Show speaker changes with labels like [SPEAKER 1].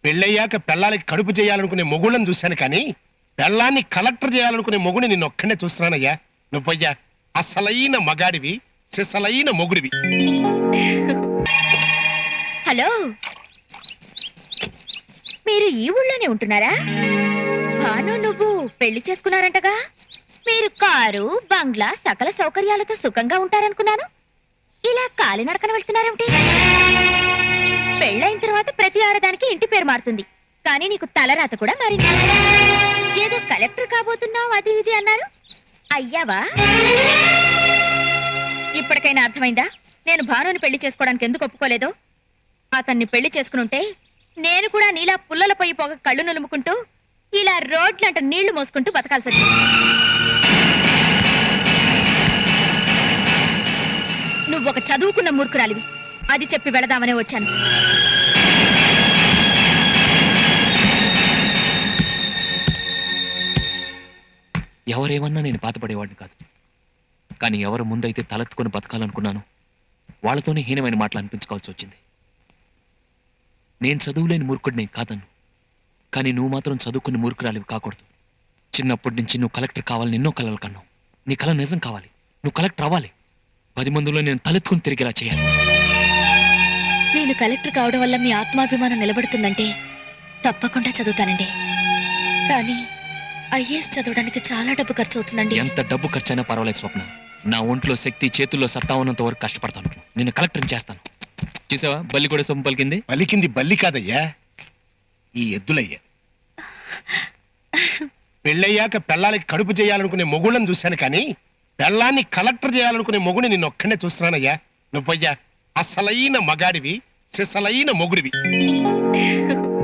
[SPEAKER 1] పెళ్ళయ్యాక పెళ్ళాలకి కడుపు చేయాలనుకునే మొగుళ్ళని చూశాను కానీ పెళ్ళాన్ని కలెక్టర్ చేయాలనుకునే మొగుని నిన్నొక్కడే చూస్తున్నానయ్యా. నువ్వయ్యా అసలైన మగాడివి, సిసలైన మొగుడివి.
[SPEAKER 2] హలో, మీరు ఈ ఊళ్ళోనే ఉంటున్నారా? భాను నువ్వు పెళ్లి చేసుకున్నారంటగా. మీరు కారు బంగ్లా సకల సౌకర్యాలతో సుఖంగా ఉంటారనుకున్నాను. ఇలా కాలినడకన వెళ్తున్నారేమిటి? పెళ్ళైన తర్వాత ప్రతి ఆడదానికి ఇంటి పేరు మారుతుంది, కానీ నీకు తలరాత కూడా మారింది. ఏదో కలెక్టర్ కాబోతున్నావు అది ఇది అన్నారు, అయ్యావా? ఇప్పటికైనా అర్థమైందా నేను భానుని పెళ్లి చేసుకోవడానికి ఎందుకు ఒప్పుకోలేదో? అతన్ని పెళ్లి చేసుకునుంటే నేను కూడా నీలా పుల్లల పొయ్యి పోగ కళ్ళు నులుముకుంటూ ఇలా రోడ్లంట నీళ్లు మోసుకుంటూ బతకాల్సి వచ్చింది. నువ్వొక చదువుకున్న మూర్ఖురాలివి, అది చెప్పి వెళదామనే వచ్చాను.
[SPEAKER 3] ఎవరేమన్నా నేను బాధపడేవాడిని కాదు, కానీ ఎవరు ముందైతే తలెత్తుకొని బతకాలనుకున్నాను వాళ్ళతోనే హీనమైన మాటలు అనిపించుకోవాల్సి వచ్చింది. నేను చదువులేని మూర్ఖుడిని కాదన్ను, కానీ నువ్వు మాత్రం చదువుకుని మూర్ఖురాలివి కాకూడదు. చిన్నప్పటి నుంచి నువ్వు కలెక్టర్ కావాలని ఎన్నో కలలు కన్నావు. నీ కళ నిజం కావాలి, నువ్వు కలెక్టర్ అవ్వాలి. 10 మందిలో నేను తలెత్తుకుని తిరిగేలా చేయాలి.
[SPEAKER 2] నేను కలెక్టర్ కావడం వల్ల మీ ఆత్మాభిమానం నిలబడుతుందంటే తప్పకుండా చదువుతానండి. కానీ ఐఏఎస్ చదవడానికి చాలా డబ్బు ఖర్చు అవుతుందండి.
[SPEAKER 3] ఎంత డబ్బు ఖర్చైనా పర్వాలేదు స్వప్న, నా ఒంట్లో శక్తి చేతుల్లో సత్తా ఉన్నంత వరకు కష్టపడతాను. నేను కలెక్టర్ని చేస్తాను. చూసావా బల్లి కూడా సొమ్ము పలికింది.
[SPEAKER 1] పలికింది బల్లి కాదయ్యా, ఈ ఎద్దులయ్యా. పెళ్ళయ్యాక పెళ్ళాలకి కడుపు చేయాలనుకునే మొగుళ్ళని చూశాను కానీ పెళ్ళాన్ని కలెక్టర్ చేయాలనుకునే మొగుని నిన్నొక్కడే చూస్తున్నానయ్యా. నువ్వయ్యా అసలైన మగాడివి, సిసలైన మొగుడివి.